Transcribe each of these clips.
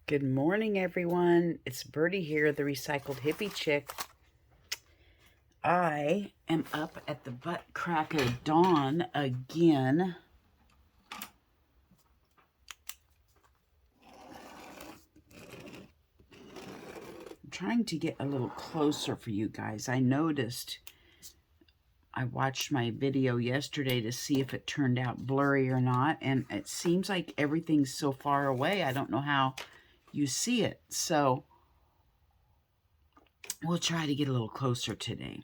Good morning, everyone. It's Birdie here, the Recycled Hippie Chick. I am up at the butt crack of dawn again. I'm trying to get a little closer for you guys. I noticed I watched my video yesterday to see if it turned out blurry or not, and it seems like everything's so far away. I don't know how you see it, so we'll try to get a little closer today.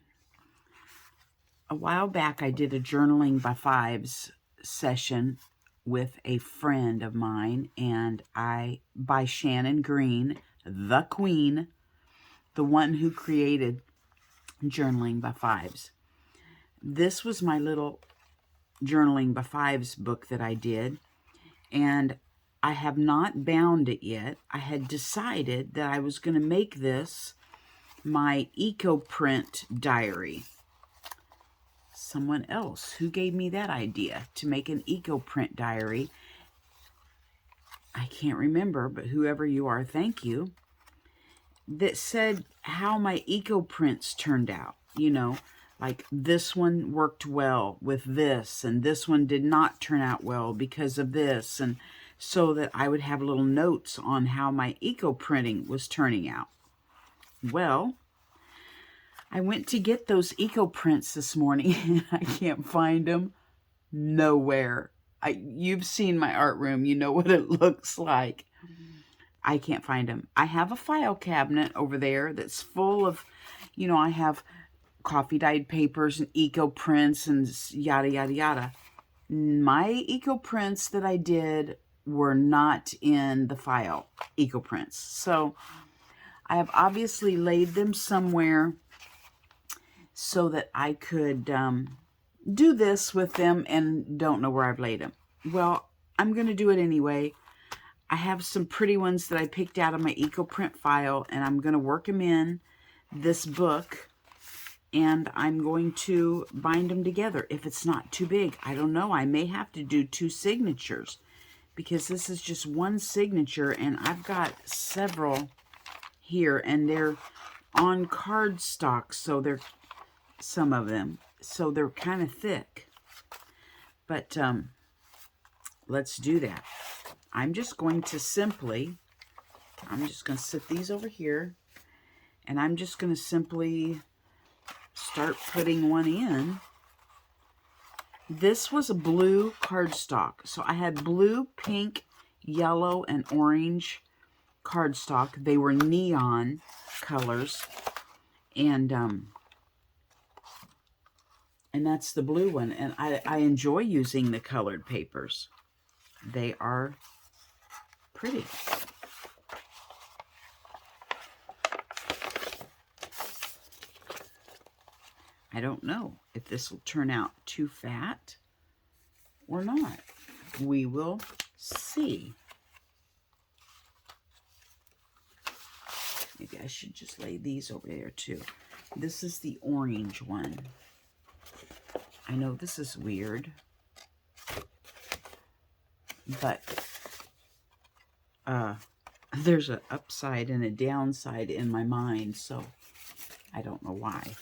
A while back, I did a journaling by fives session with a friend of mine, and by Shannon Green, the queen, the one who created journaling by fives. This was my little journaling by fives book that I did, and I have not bound it yet. I had decided that I was going to make this my eco print diary. Someone else who gave me that idea to make an eco print diary. I can't remember, but whoever you are, thank you. That said how my eco prints turned out. You know, like this one worked well with this, and this one did not turn out well because of this, and so that I would have little notes on how my eco printing was turning out. Well, I went to get those eco prints this morning, and I can't find them nowhere. You've seen my art room. You know what it looks like. I can't find them. I have a file cabinet over there that's full of, you know, I have coffee dyed papers and eco prints and yada, yada, yada. My eco prints that I did were not in the file eco prints. So I have obviously laid them somewhere so that I could do this with them and don't know where I've laid them. Well, I'm going to do it anyway. I have some pretty ones that I picked out of my eco print file, and I'm going to work them in this book, and I'm going to bind them together if it's not too big. I don't know. I may have to do 2 signatures because this is just one signature, and I've got several here, and they're on cardstock, so they're some of them, so they're kind of thick. But let's do that. I'm just going to sit these over here, and I'm just going to simply start putting one in. This was a blue cardstock, so I had blue, pink, yellow, and orange cardstock. They were neon colors, and that's the blue one. And I enjoy using the colored papers. They are pretty. I don't know if this will turn out too fat or not. We will see. Maybe I should just lay these over there too. This is the orange one. I know this is weird, but there's an upside and a downside in my mind, so I don't know why.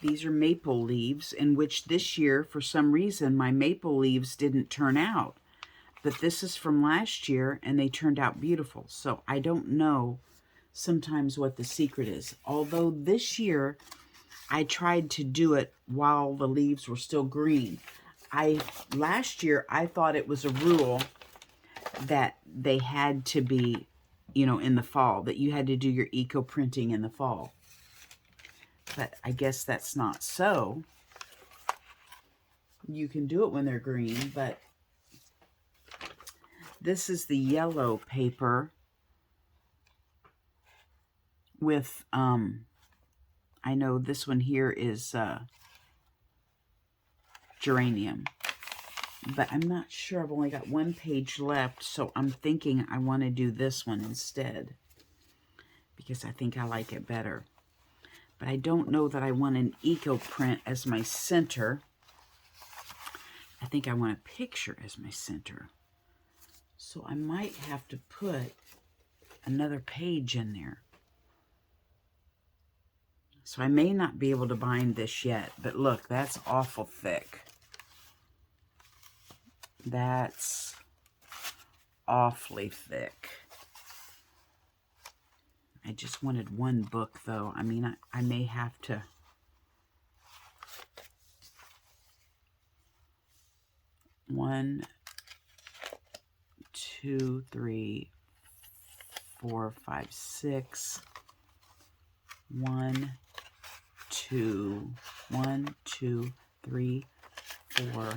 These are maple leaves, in which this year, for some reason, my maple leaves didn't turn out. But this is from last year, and they turned out beautiful. So I don't know sometimes what the secret is. Although this year, I tried to do it while the leaves were still green. Last year, I thought it was a rule that they had to be, you know, in the fall, that you had to do your eco printing in the fall. But I guess that's not so. You can do it when they're green, but this is the yellow paper with, I know this one here is geranium, but I'm not sure. I've only got 1 page left, so I'm thinking I want to do this one instead because I think I like it better. But I don't know that I want an eco print as my center. I think I want a picture as my center. So I might have to put another page in there. So I may not be able to bind this yet, but look, that's awful thick. That's awfully thick. I just wanted one book, though. I mean, I may have to. One, two, three, 4, 5, 6. 1, 2, 1, 2, 3, 4,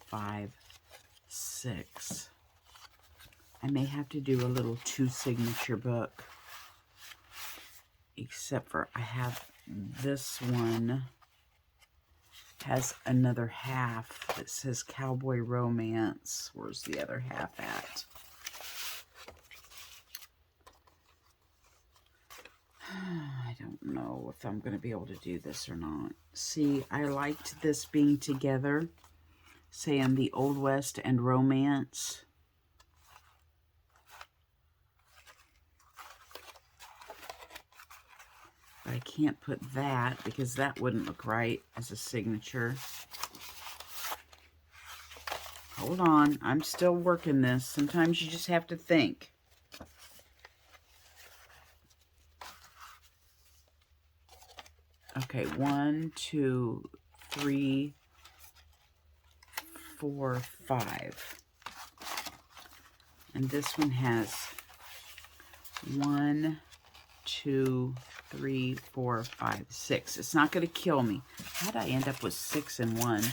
5, 6. I may have to do a little 2 signature book. Except for I have this one has another half that says Cowboy Romance. Where's the other half at? I don't know if I'm going to be able to do this or not. See, I liked this being together, saying the Old West and Romance. But I can't put that because that wouldn't look right as a signature. Hold on, I'm still working this. Sometimes you just have to think. Okay, 1, 2, 3, 4, 5. And this one has 1, 2, 3, 4, 5, 6. It's not going to kill me. How'd I end up with 6 and 1?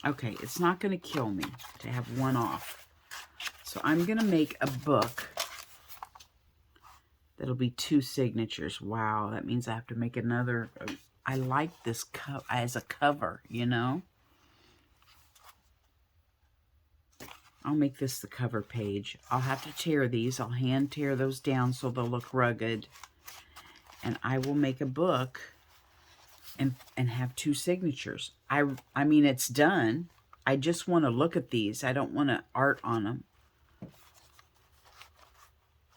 Okay, it's not going to kill me to have one off. So I'm going to make a book that'll be 2 signatures. Wow, that means I have to make another. I like this as a cover, you know. I'll make this the cover page. I'll have to tear these. I'll hand tear those down so they'll look rugged. And I will make a book and have 2 signatures. I mean, it's done. I just want to look at these. I don't want to art on them.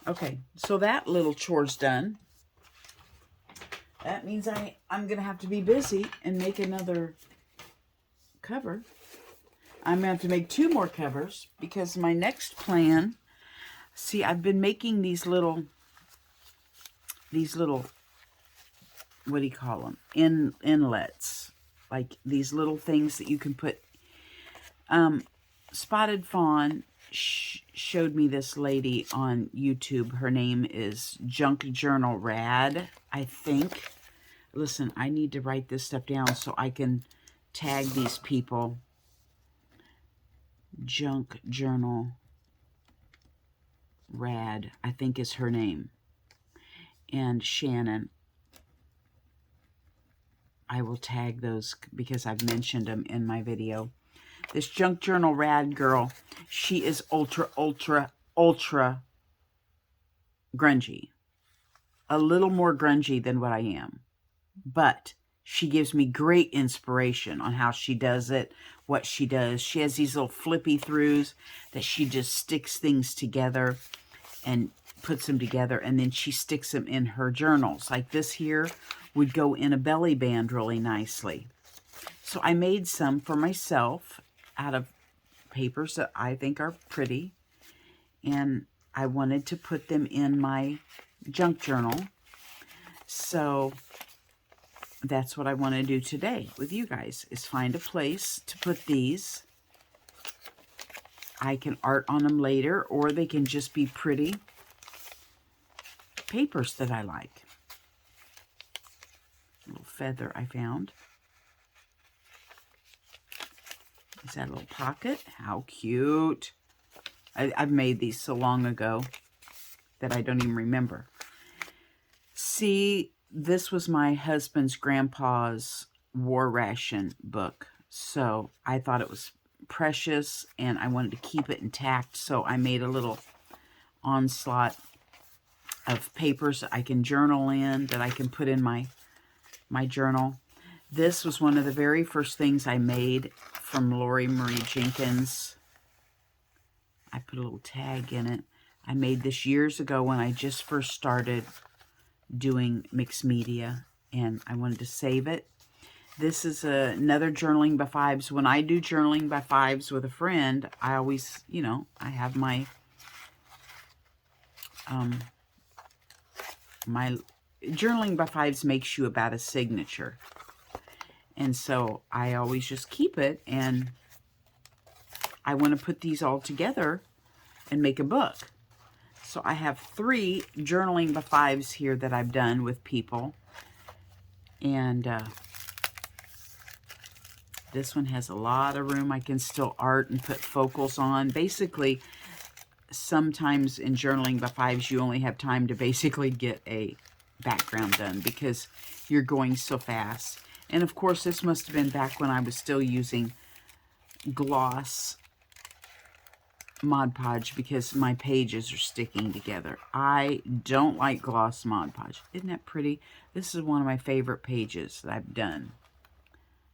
Okay, so that little chore's done. That means I'm going to have to be busy and make another cover. I'm going to have to make 2 more covers because my next plan, see, I've been making these little, what do you call them? Inlets. Like these little things that you can put. Spotted Fawn showed me this lady on YouTube. Her name is Junk Journal Rad, I think. Listen, I need to write this stuff down so I can tag these people. Junk Journal Rad, I think is her name. And Shannon. I will tag those because I've mentioned them in my video. This Junk Journal Rad girl, she is ultra, ultra, ultra grungy. A little more grungy than what I am. But she gives me great inspiration on how she does it, what she does. She has these little flippy throughs that she just sticks things together and puts them together. And then she sticks them in her journals. Like this here would go in a belly band really nicely. So I made some for myself out of papers that I think are pretty. And I wanted to put them in my junk journal. So that's what I want to do today with you guys, is find a place to put these. I can art on them later, or they can just be pretty papers that I like. A little feather I found. Is that a little pocket? How cute. I've made these so long ago that I don't even remember. See, this was my husband's grandpa's war ration book. So I thought it was precious and I wanted to keep it intact. So I made a little onslaught of papers that I can journal in, that I can put in my journal. This was one of the very first things I made from Lori Marie Jenkins. I put a little tag in it. I made this years ago when I just first started doing mixed media, and I wanted to save it. This is another journaling by fives. When I do journaling by fives with a friend, I always, you know, I have my my journaling by fives makes you about a signature. And so I always just keep it, and I want to put these all together and make a book. So I have 3 journaling by fives here that I've done with people. And this one has a lot of room. I can still art and put focals on. Basically, sometimes in journaling by fives, you only have time to basically get a background done because you're going so fast. And of course, this must have been back when I was still using gloss Mod Podge because my pages are sticking together. I don't like gloss Mod Podge. Isn't that pretty? This is one of my favorite pages that I've done.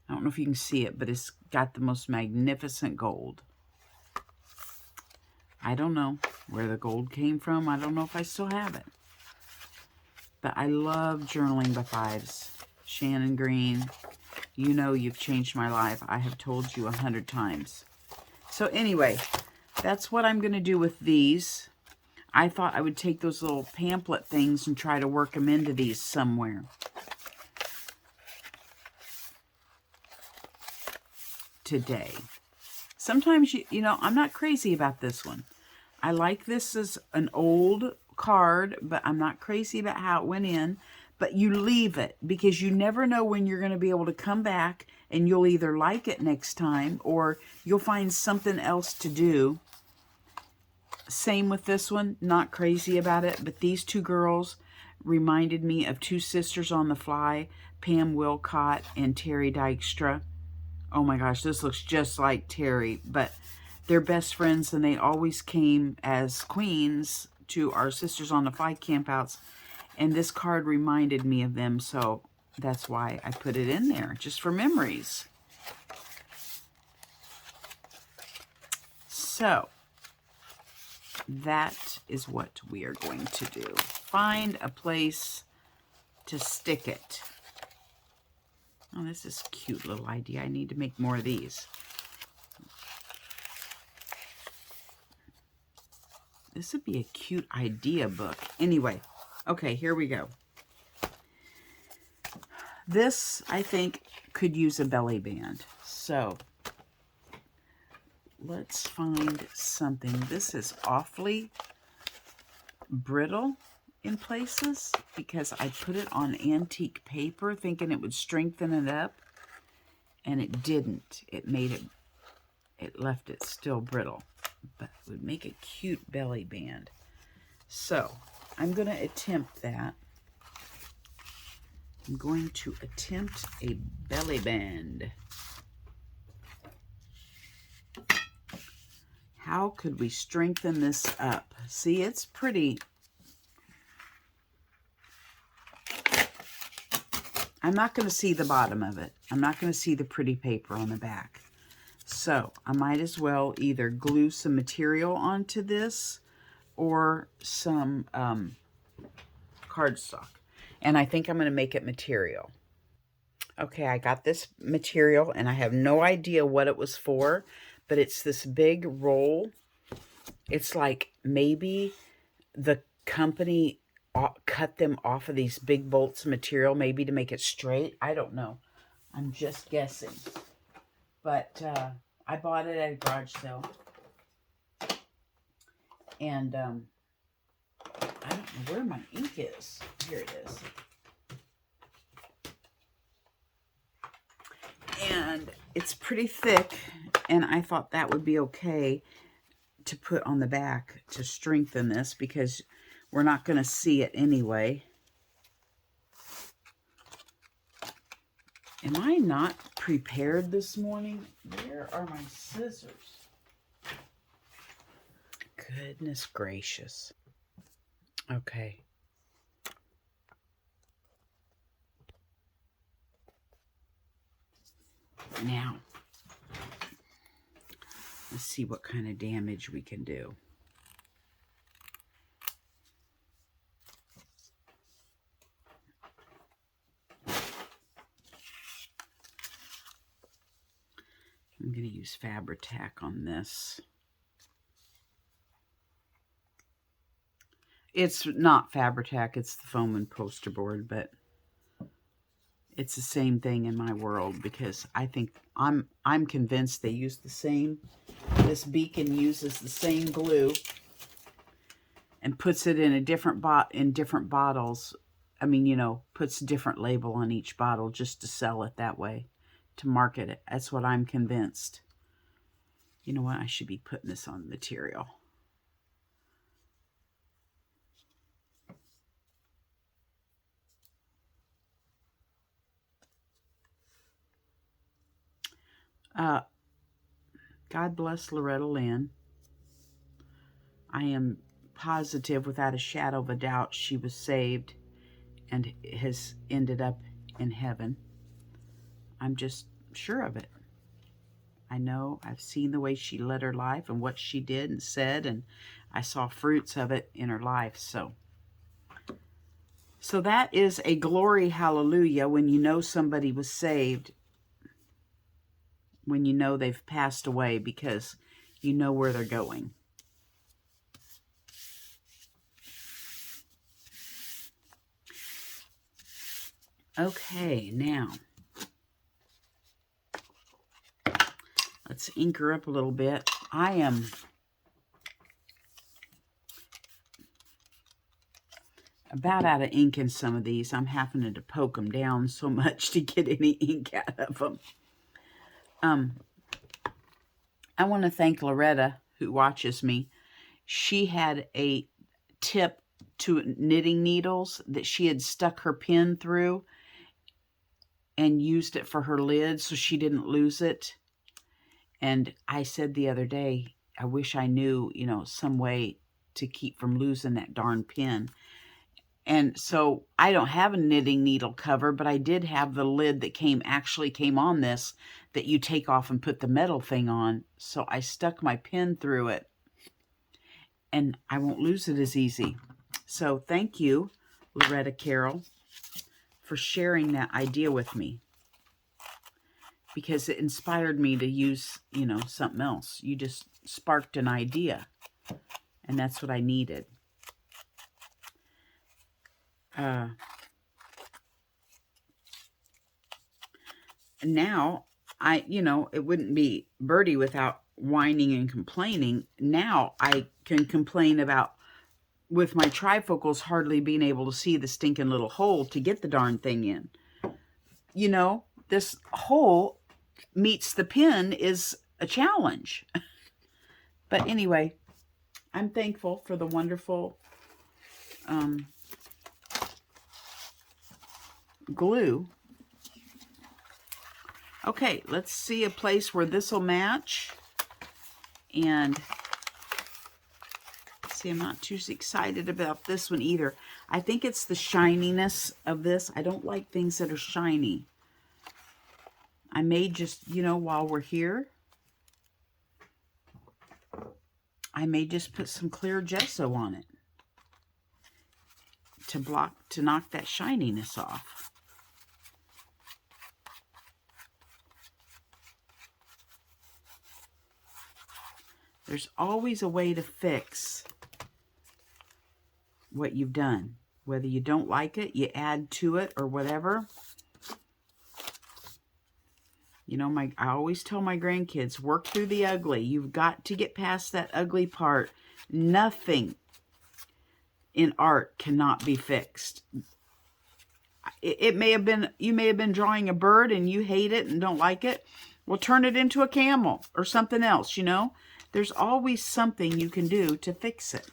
I don't know if you can see it, but it's got the most magnificent gold. I don't know where the gold came from. I don't know if I still have it. But I love journaling by fives. Shannon Green, you know you've changed my life. I have told you 100 times. So anyway, that's what I'm going to do with these. I thought I would take those little pamphlet things and try to work them into these somewhere. Today. Sometimes, you know, I'm not crazy about this one. I like this as an old card, but I'm not crazy about how it went in. But you leave it because you never know when you're going to be able to come back and you'll either like it next time or you'll find something else to do. Same with this one, not crazy about it, but these 2 girls reminded me of 2 sisters on the fly, Pam Wilcott and Terry Dykstra. Oh my gosh, this looks just like Terry, but they're best friends and they always came as queens to our Sisters on the Fly campouts. And this card reminded me of them, so that's why I put it in there, just for memories. So, that is what we are going to do. Find a place to stick it. Oh, this is a cute little idea. I need to make more of these. This would be a cute idea book. Anyway, okay, here we go. This, I think, could use a belly band. So, let's find something. This is awfully brittle in places because I put it on antique paper thinking it would strengthen it up, and it didn't. It left it still brittle, but it would make a cute belly band. So I'm going to attempt that. I'm going to attempt a belly band. How could we strengthen this up? See, it's pretty. I'm not going to see the bottom of it. I'm not going to see the pretty paper on the back. So I might as well either glue some material onto this or some cardstock. And I think I'm going to make it material. Okay, I got this material and I have no idea what it was for, but it's this big roll. It's like maybe the company cut them off of these big bolts of material, maybe to make it straight. I don't know. I'm just guessing. But I bought it at a garage sale. And I don't know where my ink is. Here it is. And it's pretty thick, and I thought that would be okay to put on the back to strengthen this because we're not going to see it anyway. Am I not prepared this morning? Where are my scissors? Goodness gracious. Okay, Now, let's see what kind of damage we can do. I'm going to use Fabri-Tac on this. It's not Fabri-Tac, it's the foam and poster board, but it's the same thing in my world because I think I'm convinced they use the same. This beacon uses the same glue and puts it in a different different bottles. I mean, you know, puts a different label on each bottle just to sell it that way, to market it. That's what I'm convinced. You know what? I should be putting this on material. God bless Loretta Lynn. I am positive, without a shadow of a doubt, she was saved and has ended up in heaven. I'm just sure of it. I know, I've seen the way she led her life and what she did and said, and I saw fruits of it in her life. So that is a glory hallelujah when you know somebody was saved, when you know they've passed away, because you know where they're going. Okay, now let's ink her up a little bit. I am about out of ink in some of these. I'm having to poke them down so much to get any ink out of them. I want to thank Loretta, who watches me. She had a tip to knitting needles that she had stuck her pin through and used it for her lid so she didn't lose it. And I said the other day, I wish I knew, you know, some way to keep from losing that darn pin. And so I don't have a knitting needle cover, but I did have the lid that actually came on this that you take off and put the metal thing on. So I stuck my pin through it and I won't lose it as easy. So thank you, Loretta Carroll, for sharing that idea with me, because it inspired me to use, you know, something else. You just sparked an idea, and that's what I needed. Now, you know, it wouldn't be Birdie without whining and complaining. Now I can complain about, with my trifocals, hardly being able to see the stinking little hole to get the darn thing in. You know, this hole meets the pin is a challenge. But anyway, I'm thankful for the wonderful glue. Okay, let's see a place where this will match. And see, I'm not too excited about this one either. I think it's the shininess of this. I don't like things that are shiny. I may just, you know, while we're here, I may just put some clear gesso on it to knock that shininess off. There's always a way to fix what you've done. Whether you don't like it, you add to it or whatever. You know, I always tell my grandkids, work through the ugly. You've got to get past that ugly part. Nothing in art cannot be fixed. It may have been, you may have been drawing a bird and you hate it and don't like it. Well, turn it into a camel or something else, you know. There's always something you can do to fix it.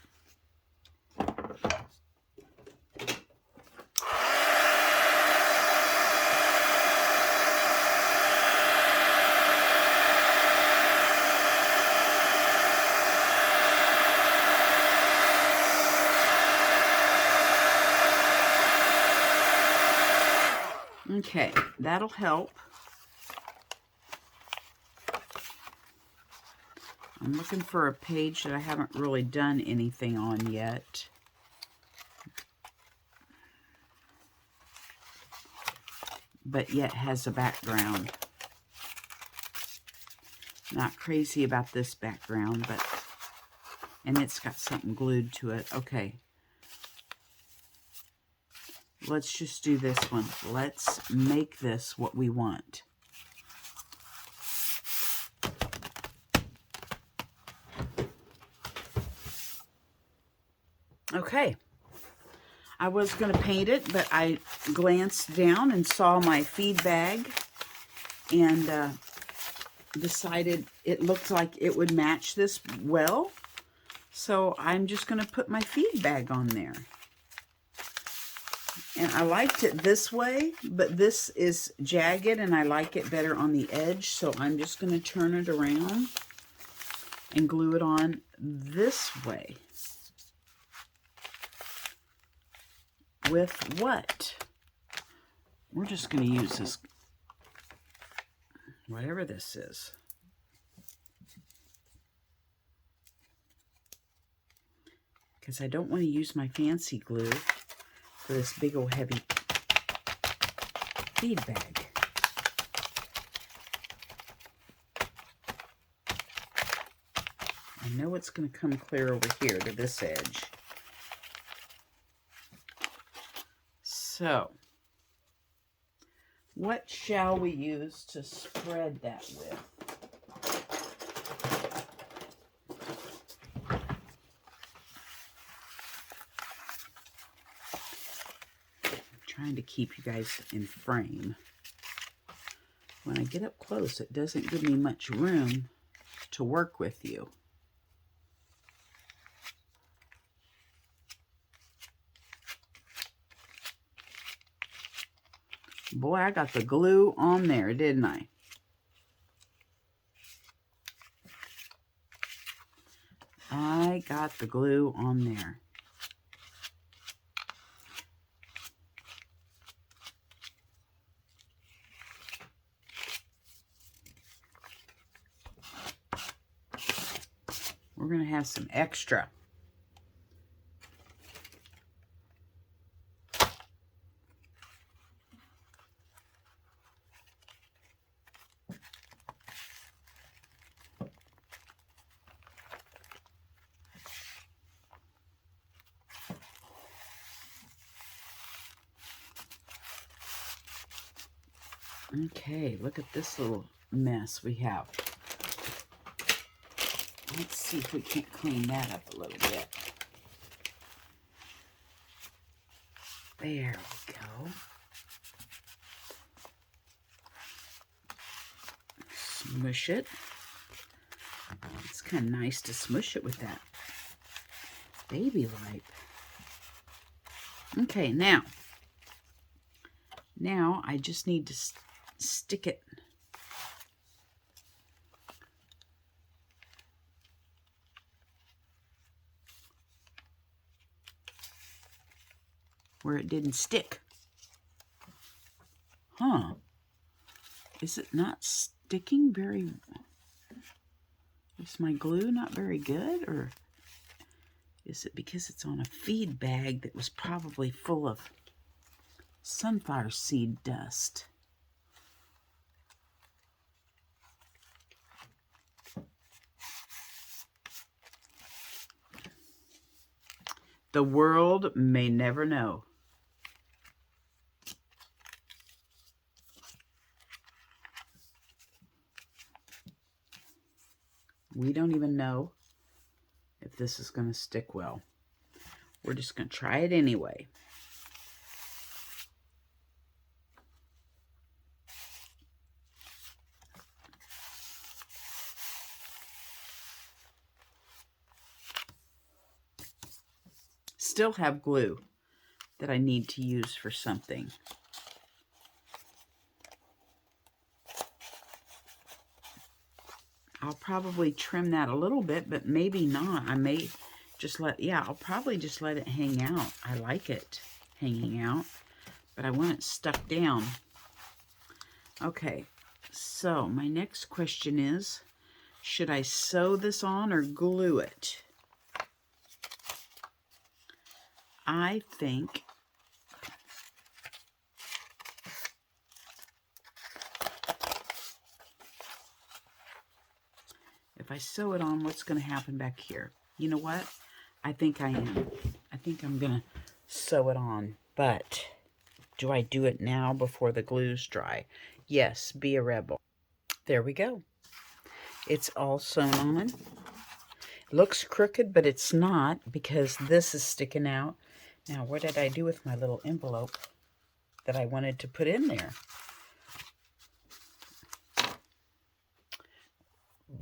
Okay, that'll help. I'm looking for a page that I haven't really done anything on yet. But yet has a background. Not crazy about this background, but, and it's got something glued to it. Okay. Let's just do this one. Let's make this what we want. Okay. I was going to paint it, but I glanced down and saw my feed bag and decided it looked like it would match this well. So I'm just going to put my feed bag on there. And I liked it this way, but this is jagged and I like it better on the edge. So I'm just going to turn it around and glue it on this way. With what? We're just going to use this, whatever this is. Because I don't want to use my fancy glue for this big old heavy feed bag. I know it's going to come clear over here to this edge. So, what shall we use to spread that with? I'm trying to keep you guys in frame. When I get up close, it doesn't give me much room to work with you. Boy, I got the glue on there, didn't I? I got the glue on there. We're going to have some extra. Okay, look at this little mess we have. Let's see if we can't clean that up a little bit. There we go. Smush it. It's kind of nice to smush it with that baby wipe. Okay, now I just need to stick it where it didn't stick. Huh. Is it not sticking very... Is my glue not very good? Or is it because it's on a feed bag that was probably full of sunflower seed dust? The world may never know. We don't even know if this is going to stick well. We're just going to try it anyway. Still have glue that I need to use for something. I'll probably trim that a little bit, but maybe not. I may just I'll probably just let it hang out. I like it hanging out, but I want it stuck down. Okay, so my next question is, Should I sew this on or glue it? I think if I sew it on, what's going to happen back here? You know what? I think I am. I think I'm going to sew it on. But do I do it now before the glue's dry? Yes, be a rebel. There we go. It's all sewn on. Looks crooked, but it's not because this is sticking out. Now, what did I do with my little envelope that I wanted to put in there?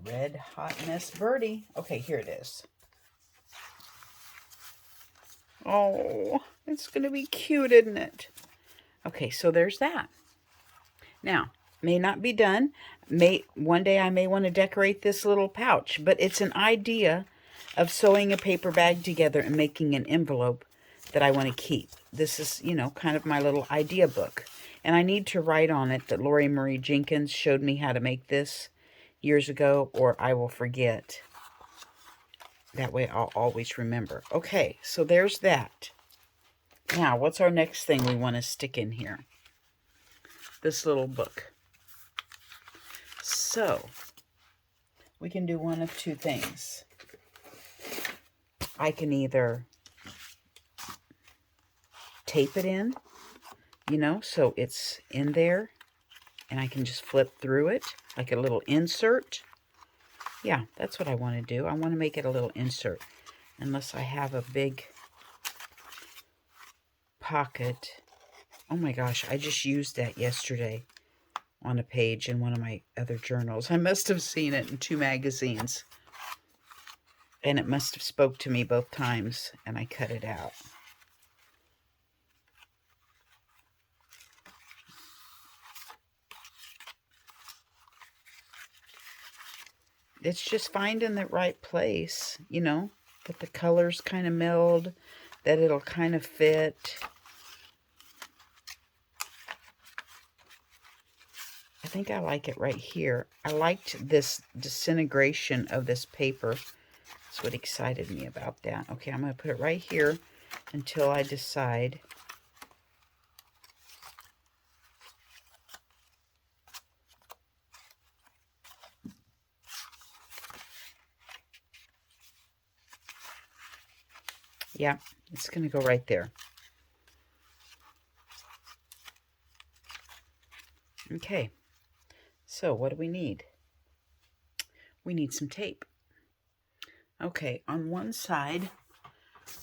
Red Hot Mess Birdie. Okay, here it is. Oh, it's going to be cute, isn't it? Okay, so there's that. Now, may not be done. One day I may want to decorate this little pouch, but it's an idea of sewing a paper bag together and making an envelope that I want to keep. This is, you know, kind of my little idea book. And I need to write on it that Lori Marie Jenkins showed me how to make this years ago, or I will forget. That way I'll always remember. Okay, so there's that. Now, what's our next thing we want to stick in here? This little book. So, we can do one of two things. I can either tape it in, you know, so it's in there, and I can just flip through it like a little insert. Yeah, that's what I want to do. I want to make it a little insert, unless I have a big pocket. Oh my gosh, I just used that yesterday on a page in one of my other journals. I must have seen it in 2 magazines, and it must have spoke to me both times, and I cut it out. It's just finding the right place, you know, that the colors kind of meld, that it'll kind of fit. I think I like it right here. I liked this disintegration of this paper. That's what excited me about that. Okay, I'm going to put it right here until I decide. Yeah, it's going to go right there. Okay, so what do we need? We need some tape. Okay, on one side,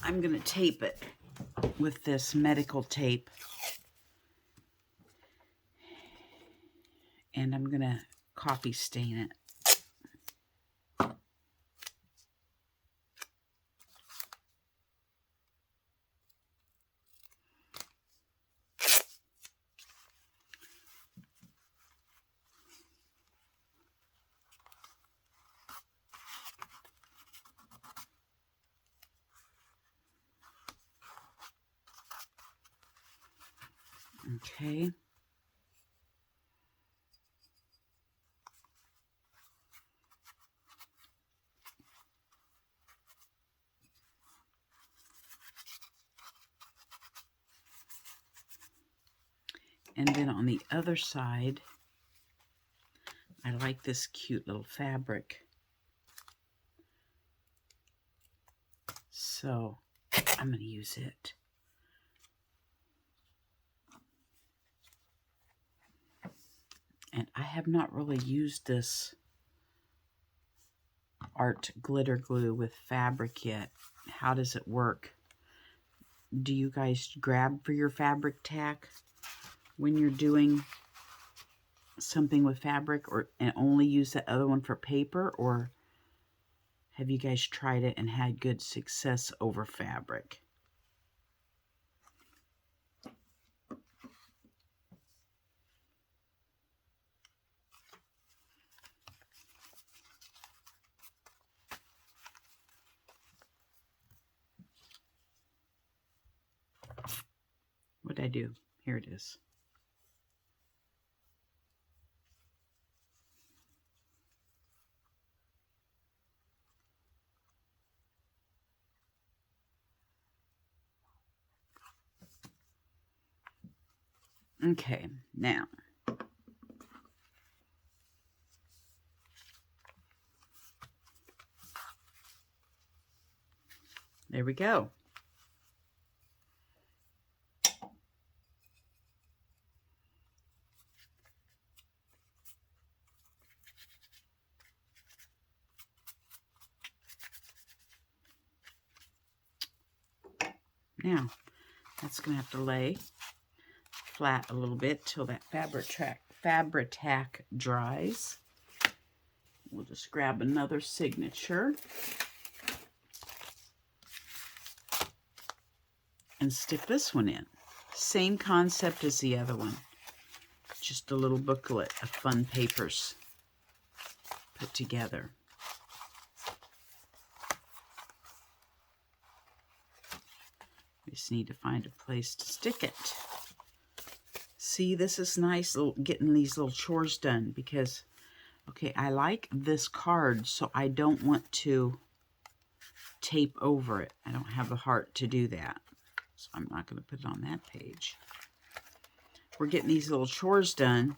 I'm going to tape it with this medical tape. And I'm going to coffee stain it. Okay. And then on the other side, I like this cute little fabric. So I'm going to use it. And I have not really used this art glitter glue with fabric yet. How does it work? Do you guys grab for your fabric tack when you're doing something with fabric, or and only use the other one for paper? Or have you guys tried it and had good success over fabric? What did I do? Here it is. Okay, now. There we go. Now, that's going to have to lay flat a little bit till that Fabri-Tac dries. We'll just grab another signature and stick this one in. Same concept as the other one. Just a little booklet of fun papers put together. We just need to find a place to stick it. See, this is nice, getting these little chores done because, okay, I like this card, so I don't want to tape over it. I don't have the heart to do that, so I'm not going to put it on that page. We're getting these little chores done.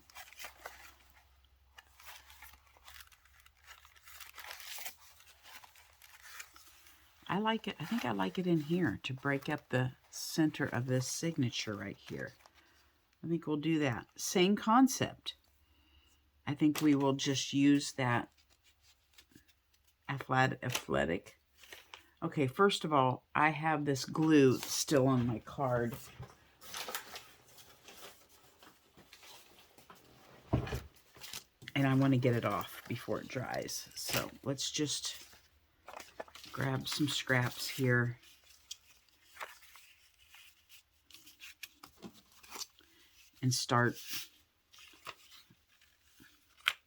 I like it. I think I like it in here to break up the center of this signature right here. I think we'll do that. Same concept. I think we will just use that athletic. Okay, first of all, I have this glue still on my card. And I want to get it off before it dries. So let's just grab some scraps here. And start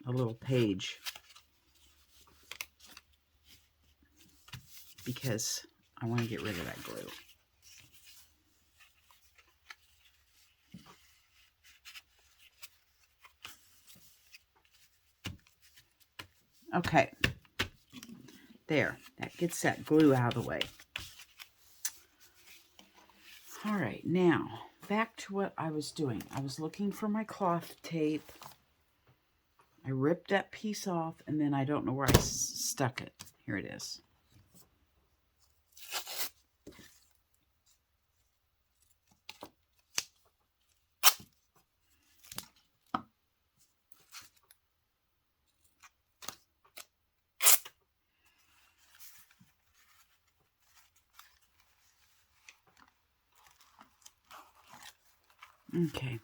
a little page. Because I want to get rid of that glue. Okay. There. That gets that glue out of the way. All right. Now, back to what I was doing. I was looking for my cloth tape. I ripped that piece off, and then I don't know where I stuck it. Here it is. Okay.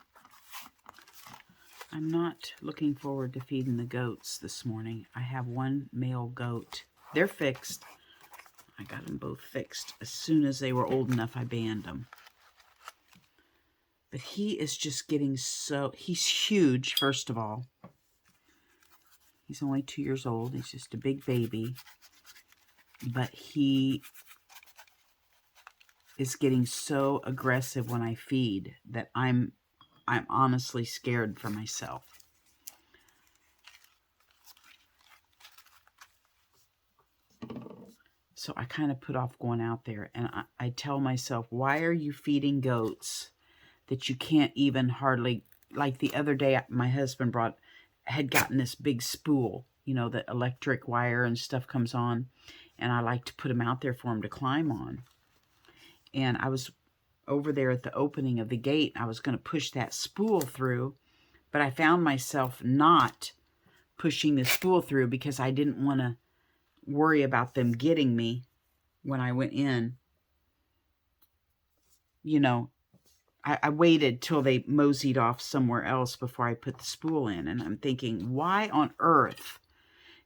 I'm not looking forward to feeding the goats this morning. I have one male goat. They're fixed. I got them both fixed. As soon as they were old enough, I banned them. But he is just getting so... He's huge, first of all. He's only 2 years old. He's just a big baby. But he is getting so aggressive when I feed that I'm honestly scared for myself. So I kind of put off going out there, and I tell myself, why are you feeding goats that you can't even hardly, like the other day my husband had gotten this big spool, you know, the electric wire and stuff comes on, and I like to put them out there for him to climb on. And I was over there at the opening of the gate. I was going to push that spool through, but I found myself not pushing the spool through because I didn't want to worry about them getting me when I went in. You know, I waited till they moseyed off somewhere else before I put the spool in. And I'm thinking, why on earth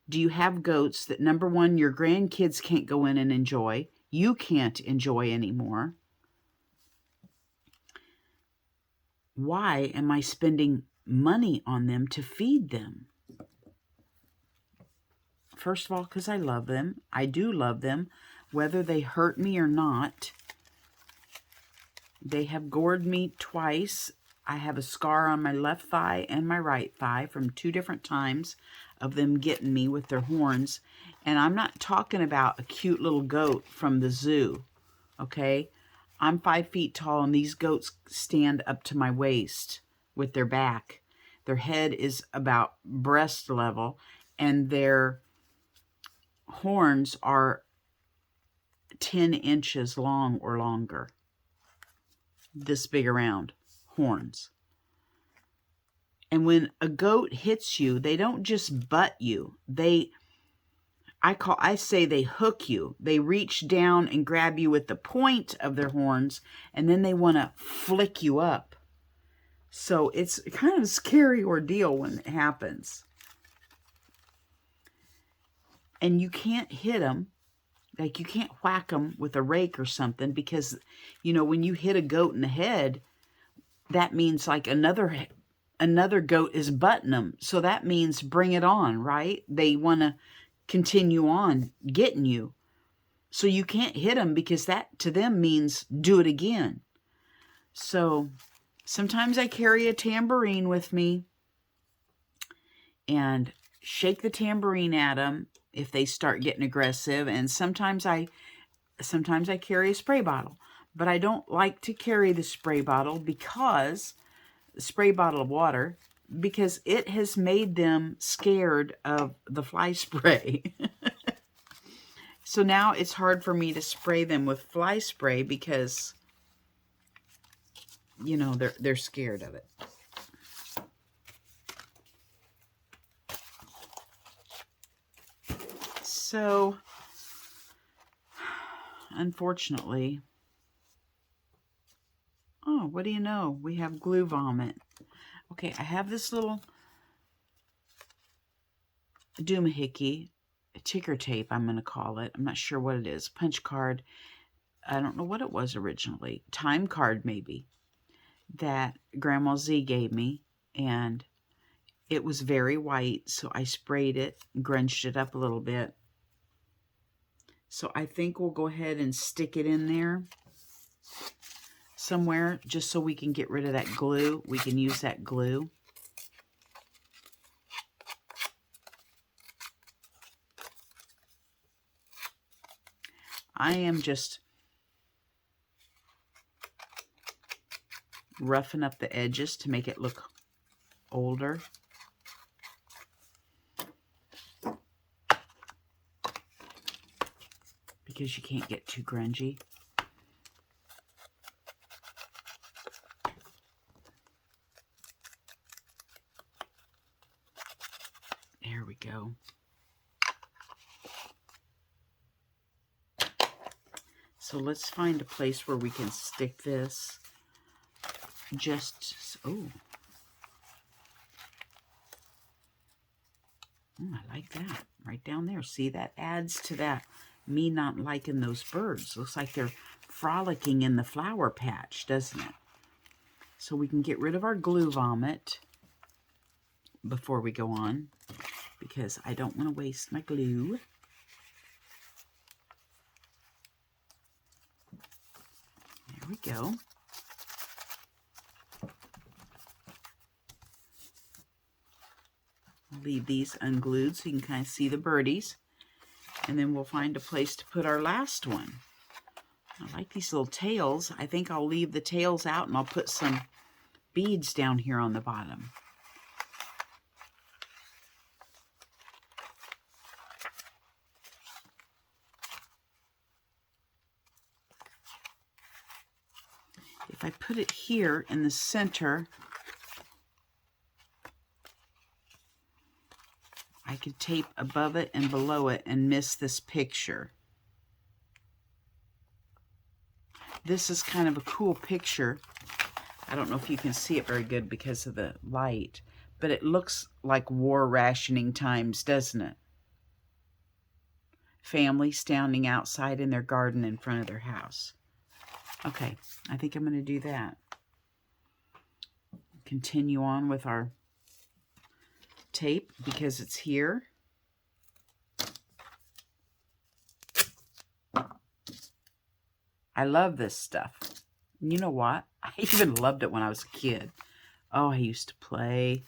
do you have goats that, number one, your grandkids can't go in and enjoy? You can't enjoy anymore. Why am I spending money on them to feed them? First of all, because I love them. I do love them, whether they hurt me or not. They have gored me twice. I have a scar on my left thigh and my right thigh from 2 different times of them getting me with their horns. And I'm not talking about a cute little goat from the zoo, okay? I'm 5 feet tall, and these goats stand up to my waist. with their back. Their head is about breast level, and their horns are 10 inches long or longer. This big around horns. And when a goat hits you, they don't just butt you. I say they hook you. They reach down and grab you with the point of their horns, and then they want to flick you up. So it's kind of a scary ordeal when it happens. And you can't hit them. Like, you can't whack them with a rake or something, because, you know, when you hit a goat in the head, that means like another goat is butting them. So that means bring it on, right? They want to continue on getting you. So you can't hit them, because that to them means do it again. So sometimes I carry a tambourine with me and shake the tambourine at them if they start getting aggressive. And sometimes I carry a spray bottle, but I don't like to carry the spray bottle, because the spray bottle of water, because it has made them scared of the fly spray. So now it's hard for me to spray them with fly spray, because, you know, they're scared of it. So, unfortunately, oh, what do you know? We have glue vomit. Okay, I have this little doohickey, ticker tape, I'm going to call it. I'm not sure what it is. Punch card. I don't know what it was originally. Time card, maybe, that Grandma Z gave me. And it was very white, so I sprayed it, grunged it up a little bit. So I think we'll go ahead and stick it in there somewhere, just so we can get rid of that glue. We can use that glue. I am just roughing up the edges to make it look older. Because you can't get too grungy. There we go. So let's find a place where we can stick this. Oh, I like that. Right down there. See, that adds to that, me not liking those birds. Looks like they're frolicking in the flower patch, doesn't it? So we can get rid of our glue vomit before we go on, because I don't want to waste my glue. There we go. I'll leave these unglued so you can kind of see the birdies. And then we'll find a place to put our last one. I like these little tails. I think I'll leave the tails out, and I'll put some beads down here on the bottom. If I put it here in the center, I could tape above it and below it and miss this picture. This is kind of a cool picture. I don't know if you can see it very good because of the light, but it looks like war rationing times, doesn't it? Families standing outside in their garden in front of their house. Okay, I think I'm going to do that. Continue on with our tape because it's here. I love this stuff. You know what? I even loved it when I was a kid. Oh, I used to play.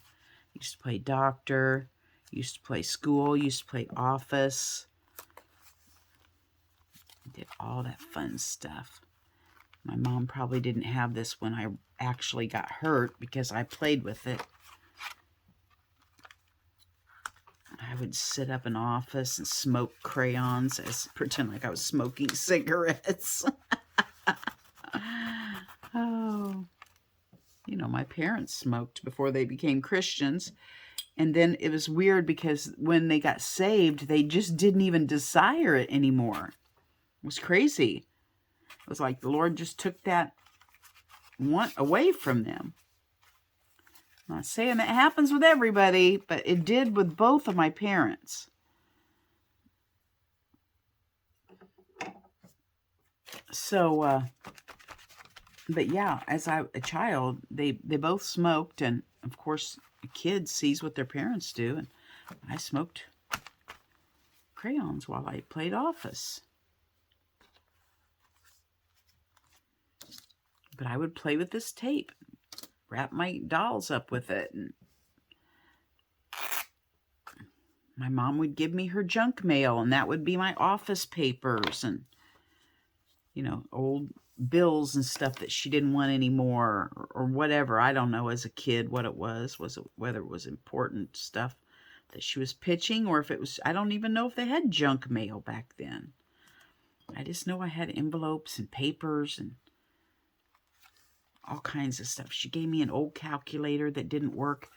Doctor. Used to play school. Used to play office. Did all that fun stuff. My mom probably didn't have this when I actually got hurt because I played with it. I would sit up in office and smoke crayons, pretend like I was smoking cigarettes. Oh, you know, my parents smoked before they became Christians. And then it was weird because when they got saved, they just didn't even desire it anymore. It was crazy. It was like the Lord just took that want away from them. I'm not saying that happens with everybody, but it did with both of my parents. So, but yeah, as a child, they both smoked, and of course, a kid sees what their parents do, and I smoked crayons while I played office. But I would play with this tape, wrap my dolls up with it, and my mom would give me her junk mail, and that would be my office papers and, you know, old bills and stuff that she didn't want anymore, or whatever. I don't know as a kid what it was whether it was important stuff that she was pitching, or if it was, I don't even know if they had junk mail back then. I just know I had envelopes and papers and all kinds of stuff. She gave me an old calculator that didn't work.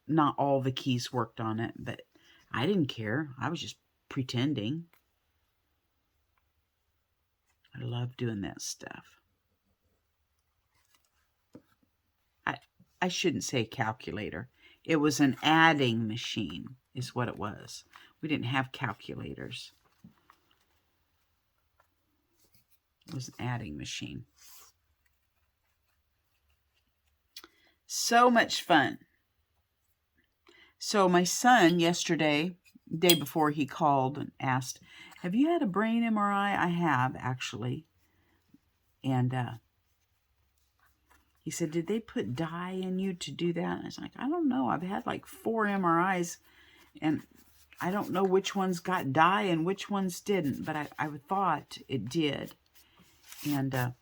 Not all the keys worked on it, but I didn't care. I was just pretending. I love doing that stuff. I shouldn't say calculator. It was an adding machine is what it was. We didn't have calculators. It was an adding machine. So much fun. So my son yesterday, day before, he called and asked, have you had a brain MRI? I have, actually. And he said, did they put dye in you to do that? And I was like, I don't know. I've had like 4 MRIs, and I don't know which ones got dye and which ones didn't, but I thought it did. And I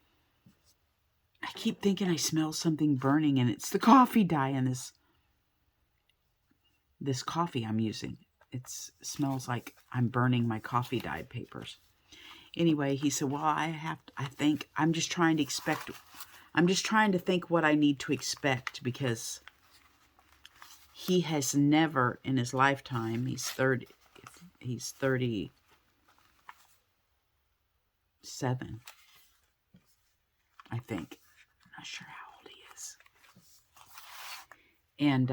keep thinking I smell something burning, and it's the coffee dye in this coffee I'm using. It smells like I'm burning my coffee dyed papers. Anyway, he said, well, I'm just trying to think what I need to expect, because he has never in his lifetime, he's 37, I think. I'm not sure how old he is. And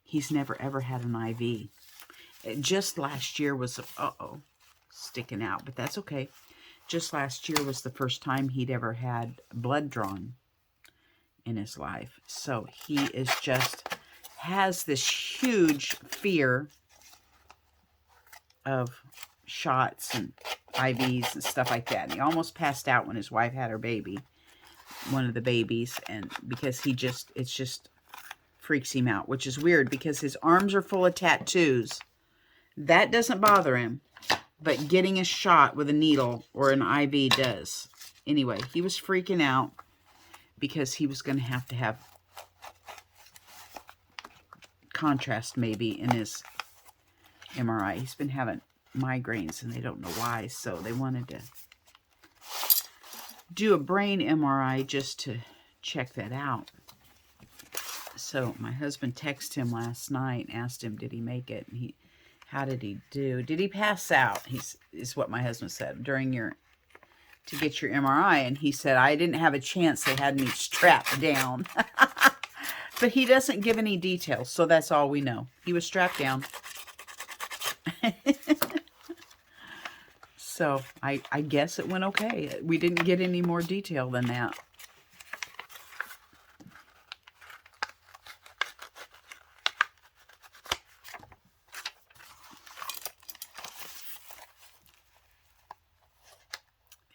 he's never ever had an IV. Just last year was, sticking out, but that's okay. Just last year was the first time he'd ever had blood drawn in his life. So he has this huge fear of shots and IVs and stuff like that. And he almost passed out when his wife had her baby, one of the babies, and because it just freaks him out, which is weird because his arms are full of tattoos. That doesn't bother him, but getting a shot with a needle or an IV does. Anyway, he was freaking out because he was going to have contrast maybe in his MRI. He's been having migraines and they don't know why, so they wanted to do a brain MRI just to check that out. So my husband texted him last night and asked him, did he make it? And how did he do? Did he pass out? Is what my husband said to get your MRI. And he said, I didn't have a chance. They had me strapped down. But he doesn't give any details, so that's all we know. He was strapped down. So I guess it went okay. We didn't get any more detail than that.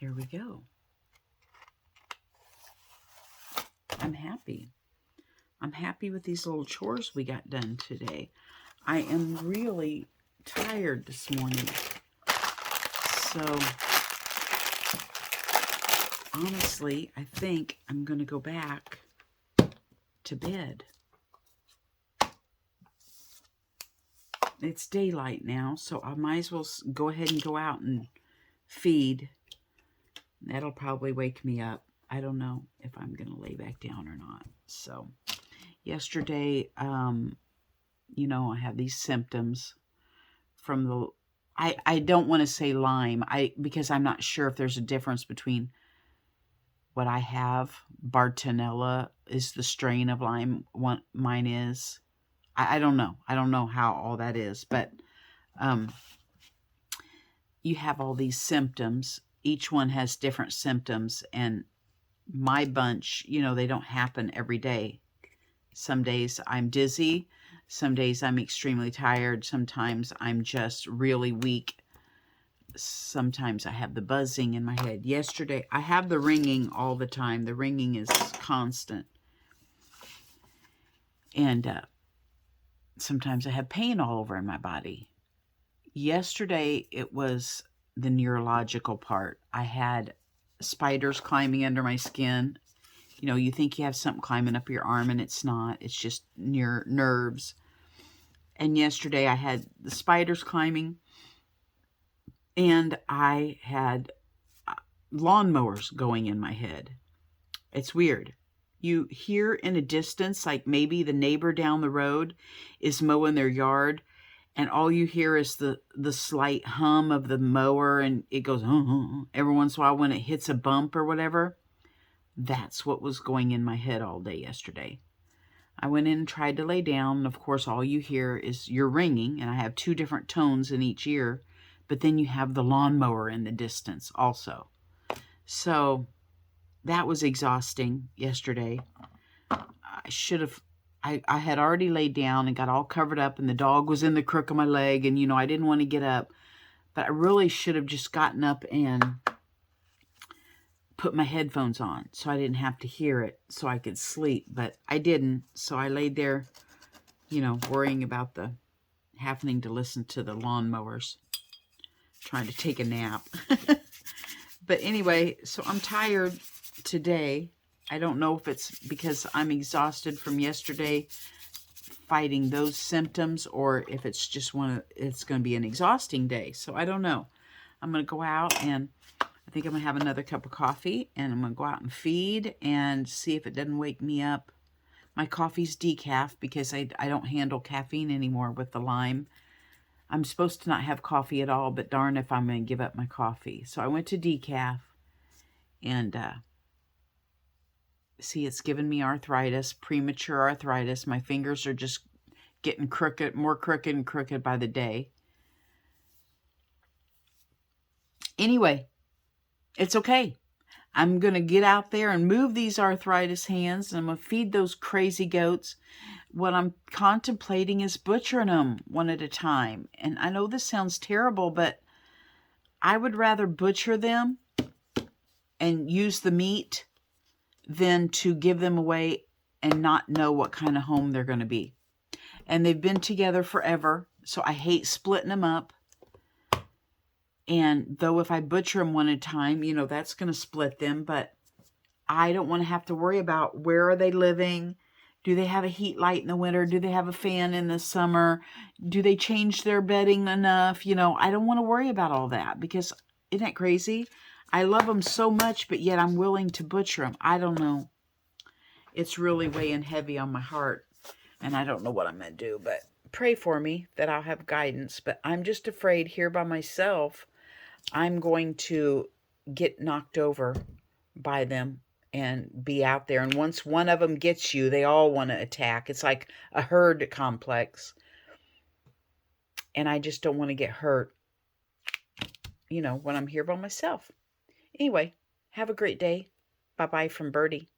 There we go. I'm happy. I'm happy with these little chores we got done today. I am really tired this morning. So honestly, I think I'm going to go back to bed. It's daylight now, so I might as well go ahead and go out and feed. That'll probably wake me up. I don't know if I'm going to lay back down or not. So yesterday, you know, I have these symptoms from the, I don't want to say Lyme, because I'm not sure if there's a difference between what I have. Bartonella is the strain of Lyme, what mine is. I don't know. I don't know how all that is, but you have all these symptoms. Each one has different symptoms, and my bunch, you know, they don't happen every day. Some days I'm dizzy. Some days I'm extremely tired. Sometimes I'm just really weak. Sometimes I have the buzzing in my head. Yesterday, I have the ringing all the time. The ringing is constant. And sometimes I have pain all over in my body. Yesterday, it was the neurological part. I had spiders climbing under my skin. You know, you think you have something climbing up your arm, and it's not. It's just near nerves. And yesterday, I had the spiders climbing, and I had lawnmowers going in my head. It's weird. You hear in a distance, like maybe the neighbor down the road is mowing their yard, and all you hear is the slight hum of the mower, and it goes every once in a while when it hits a bump or whatever. That's what was going in my head all day yesterday. I went in and tried to lay down, and of course all you hear is your ringing, and I have 2 different tones in each ear, but then you have the lawnmower in the distance also. So that was exhausting yesterday. I had already laid down and got all covered up, and the dog was in the crook of my leg, and, you know, I didn't want to get up. But I really should have just gotten up and put my headphones on so I didn't have to hear it so I could sleep. But I didn't, so I laid there, you know, worrying about the having to listen to the lawnmowers, trying to take a nap. But anyway, so I'm tired today. I don't know if it's because I'm exhausted from yesterday fighting those symptoms, or if it's just it's going to be an exhausting day. So I don't know. I'm going to go out, and I think I'm going to have another cup of coffee, and I'm going to go out and feed and see if it doesn't wake me up. My coffee's decaf because I don't handle caffeine anymore with the Lyme. I'm supposed to not have coffee at all, but darn if I'm going to give up my coffee. So I went to decaf, and see, it's given me arthritis, premature arthritis. My fingers are just getting crooked, more crooked and crooked by the day. Anyway, it's okay. I'm going to get out there and move these arthritis hands, and I'm going to feed those crazy goats. What I'm contemplating is butchering them one at a time. And I know this sounds terrible, but I would rather butcher them and use the meat than to give them away and not know what kind of home they're going to be. And they've been together forever, so I hate splitting them up. And though if I butcher them one at a time, you know, that's going to split them, but I don't want to have to worry about where are they living. Do they have a heat light in the winter? Do they have a fan in the summer? Do they change their bedding enough? You know, I don't want to worry about all that, because isn't that crazy? I love them so much, but yet I'm willing to butcher them. I don't know. It's really weighing heavy on my heart, and I don't know what I'm going to do, but pray for me that I'll have guidance. But I'm just afraid here by myself, I'm going to get knocked over by them and be out there. And once one of them gets you, they all want to attack. It's like a herd complex. And I just don't want to get hurt, you know, when I'm here by myself. Anyway, have a great day. Bye-bye from Birdie.